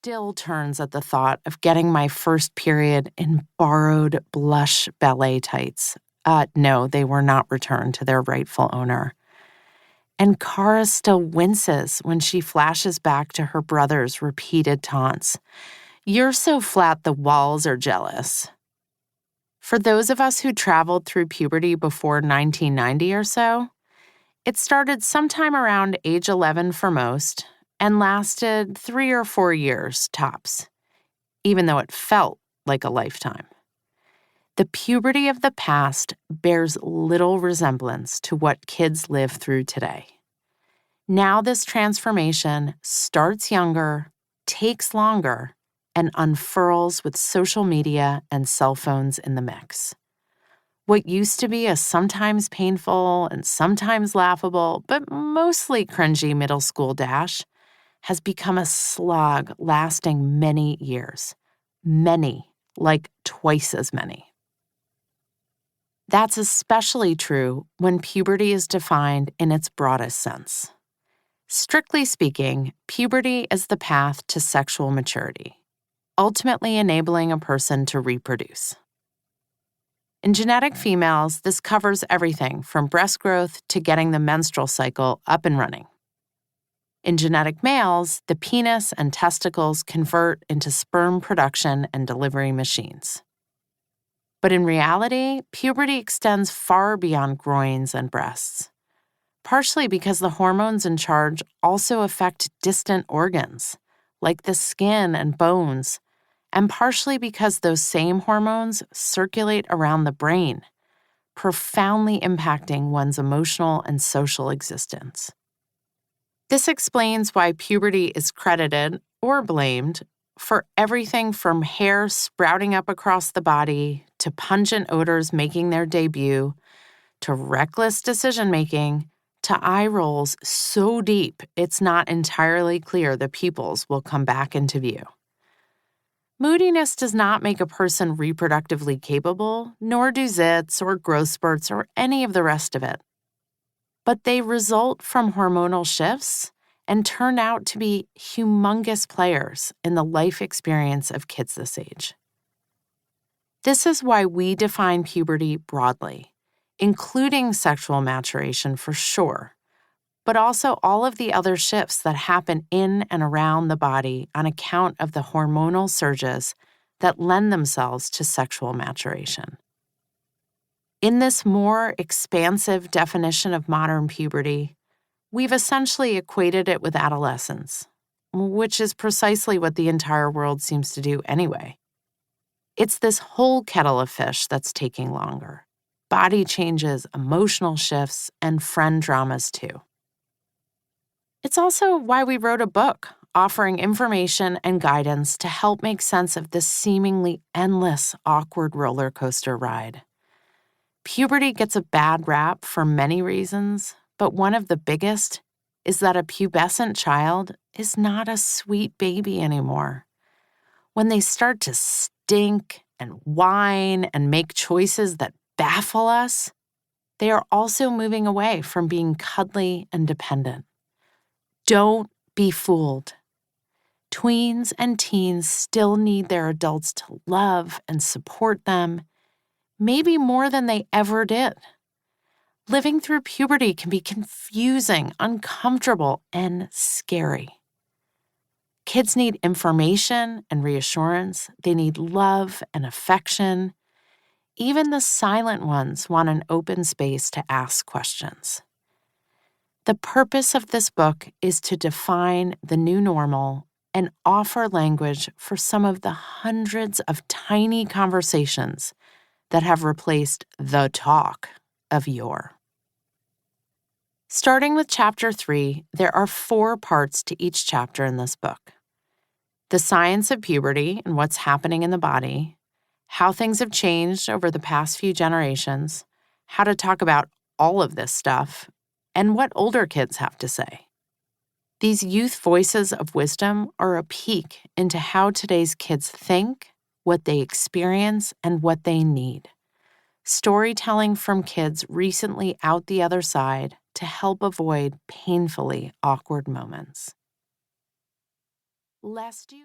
still turns at the thought of getting my first period in borrowed blush ballet tights. No, they were not returned to their rightful owner. And Cara still winces when she flashes back to her brother's repeated taunts. "You're so flat the walls are jealous." For those of us who traveled through puberty before 1990 or so, it started sometime around age 11 for most and lasted 3 or 4 years tops, even though it felt like a lifetime. The puberty of the past bears little resemblance to what kids live through today. Now this transformation starts younger, takes longer, and unfurls with social media and cell phones in the mix. What used to be a sometimes painful and sometimes laughable, but mostly cringy middle school dash has become a slog lasting many years. Many, like twice as many. That's especially true when puberty is defined in its broadest sense. Strictly speaking, puberty is the path to sexual maturity, ultimately enabling a person to reproduce. In genetic females, this covers everything from breast growth to getting the menstrual cycle up and running. In genetic males, the penis and testicles convert into sperm production and delivery machines. But in reality, puberty extends far beyond groins and breasts, partially because the hormones in charge also affect distant organs, like the skin and bones, and partially because those same hormones circulate around the brain, profoundly impacting one's emotional and social existence. This explains why puberty is credited, or blamed, for everything from hair sprouting up across the body, to pungent odors making their debut, to reckless decision-making, to eye rolls so deep it's not entirely clear the pupils will come back into view. Moodiness does not make a person reproductively capable, nor do zits or growth spurts or any of the rest of it. But they result from hormonal shifts and turn out to be humongous players in the life experience of kids this age. This is why we define puberty broadly, including sexual maturation for sure, but also all of the other shifts that happen in and around the body on account of the hormonal surges that lend themselves to sexual maturation. In this more expansive definition of modern puberty, we've essentially equated it with adolescence, which is precisely what the entire world seems to do anyway. It's this whole kettle of fish that's taking longer. Body changes, emotional shifts, and friend dramas too. It's also why we wrote a book offering information and guidance to help make sense of this seemingly endless, awkward roller coaster ride. Puberty gets a bad rap for many reasons, but one of the biggest is that a pubescent child is not a sweet baby anymore. When they start to stink and whine and make choices that baffle us, they are also moving away from being cuddly and dependent. Don't be fooled. Tweens and teens still need their adults to love and support them, maybe more than they ever did. Living through puberty can be confusing, uncomfortable, and scary. Kids need information and reassurance. They need love and affection. Even the silent ones want an open space to ask questions. The purpose of this book is to define the new normal and offer language for some of the hundreds of tiny conversations that have replaced the talk of yore. Starting with Chapter 3, there are 4 parts to each chapter in this book. The science of puberty and what's happening in the body, how things have changed over the past few generations, how to talk about all of this stuff, and what older kids have to say. These youth voices of wisdom are a peek into how today's kids think, what they experience, and what they need. Storytelling from kids recently out the other side to help avoid painfully awkward moments. Lest you